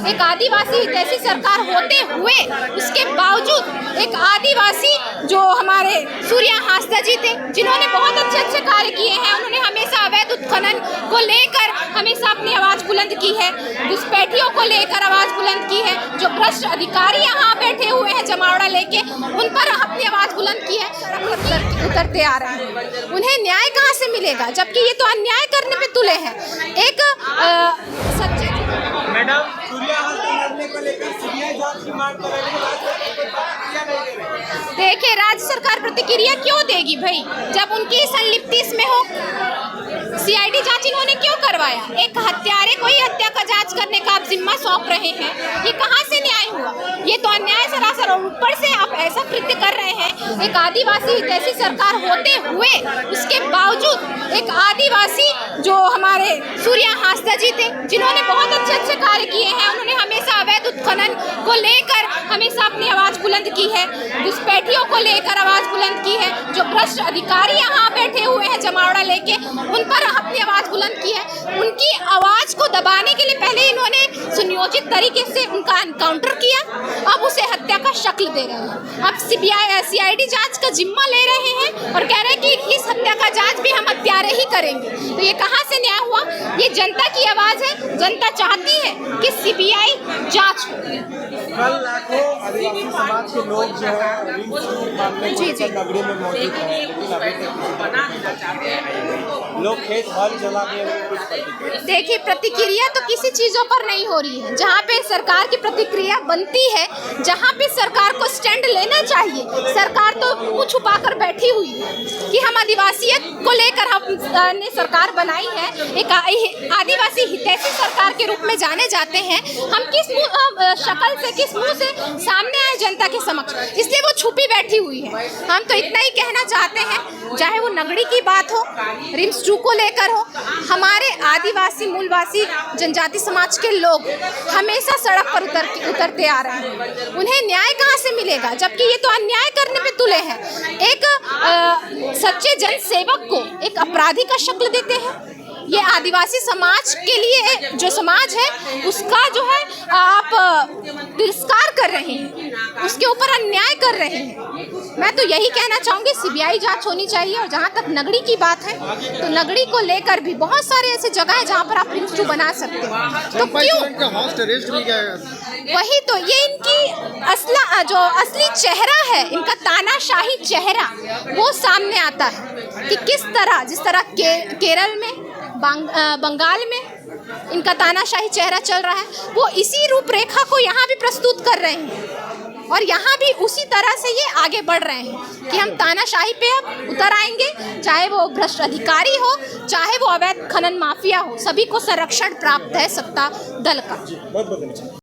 एक आदिवासी हितैषी सरकार होते हुए उसके बावजूद एक आदिवासी जो हमारे सूर्या हांसदा जी थे, जिन्होंने बहुत अच्छे अच्छे कार्य किए हैं, उन्होंने हमेशा अवैध उत्खनन को लेकर हमेशा अपनी आवाज़ बुलंद की है, घुसपैठियों को लेकर आवाज़ बुलंद की है, जो भ्रष्ट अधिकारी यहाँ बैठे हुए हैं जमावड़ा लेके, उन पर अपनी आवाज़ बुलंद की है, उतरते आ रहे हैं। उन्हें न्याय कहाँ से मिलेगा, जबकि ये तो अन्याय करने पे तुले हैं। एक सच्चे मैडम सूर्या हांसदा मरने को लेकर सीबीआई जांच की मांग कर रही है। देखिए, राज्य सरकार प्रतिक्रिया क्यों देगी भाई, जब उनकी संलिप्ति इसमें हो। सीआईडी जांच इन्होंने क्यों करवाया? एक हत्यारे को ही हत्या का जांच करने का आप जिम्मा सौंप रहे हैं, ये कहाँ से न्याय हुआ? ये तो अन्याय सरासर। और ऊपर से आप ऐसा कृत्य कर रहे हैं, एक आदिवासी हितैषी सरकार होते हुए उसके बावजूद एक आदिवासी जो हमारे सूर्या हांसदा जी थे, जिन्होंने बहुत अच्छे अच्छे कार्य किए हैं, उन्होंने हमेशा अवैध उत्खनन को लेकर हमेशा अपनी आवाज़ बुलंद की है, घुसपैठियों को लेकर आवाज़ बुलंद की है, जो भ्रष्ट अधिकारी यहाँ बैठे हुए हैं जमावड़ा लेके, उन पर अपनी आवाज़ बुलंद की है। उनकी आवाज़ को दबाने के लिए पहले इन्होंने सुनियोजित तरीके से उनका एनकाउंटर किया, अब उसे हत्या का शक्ल दे रहे हैं। अब सीआईडी जांच का जिम्मा ले रहे हैं और कह रहे हैं कि इस हत्या का जांच भी हम हत्यारे ही करेंगे। तो ये कहाँ से न्याय हुआ? ये जनता की आवाज़ है, जनता चाहती है कि सीबीआई जांच हो। कल लाखों आदिवासी समाज के लोग जो है नगरी में मौजूद हैं, लेकिन अभी तक लोग खेत हल जला के। देखिए, प्रतिक्रिया तो किसी चीज़ों पर नहीं हो रही है। जहाँ पे सरकार की प्रतिक्रिया बनती है, जहाँ पे सरकार को स्टैंड लेना चाहिए, सरकार तो मुँह छुपा कर बैठी हुई है कि हम आदिवासियत को लेकर हमने सरकार बनाई है, एक आदिवासी हितैषी सरकार के रूप में जाने जाते हैं। हम किस शक्ल से, किस मुंह से सामने आए जनता के समक्ष, इसलिए वो छुपी बैठी हुई है। हम तो इतना ही कहना चाहते हैं, चाहे वो नगड़ी की बात हो, रिम्स 2 को लेकर हो, हमारे आदिवासी मूलवासी जनजाति समाज के लोग हमेशा सड़क पर उतरते आ रहे हैं। उन्हें न्याय कहाँ से मिलेगा, जबकि ये तो अन्याय करने पे तुले हैं। एक सच्चे जनसेवक को एक अपराधी का शक्ल देते हैं। ये आदिवासी समाज के लिए, जो समाज है उसका जो है आप तिरस्कार कर रहे हैं, उसके ऊपर अन्याय कर रहे हैं। मैं तो यही कहना चाहूँगी, सीबीआई जांच होनी चाहिए। और जहाँ तक नगड़ी की बात है, तो नगड़ी को लेकर भी बहुत सारे ऐसे जगह है जहाँ पर आप रिम्स 2 बना सकते हो। तो क्यों? वही तो, ये इनकी असली चेहरा है, इनका तानाशाही चेहरा वो सामने आता है कि किस तरह, जिस तरह केरल में, बंगाल में इनका तानाशाही चेहरा चल रहा है, वो इसी रूपरेखा को यहाँ भी प्रस्तुत कर रहे हैं। और यहाँ भी उसी तरह से ये आगे बढ़ रहे हैं कि हम तानाशाही पे अब उतर आएंगे, चाहे वो भ्रष्ट अधिकारी हो, चाहे वो अवैध खनन माफिया हो, सभी को संरक्षण प्राप्त है सत्ता दल का।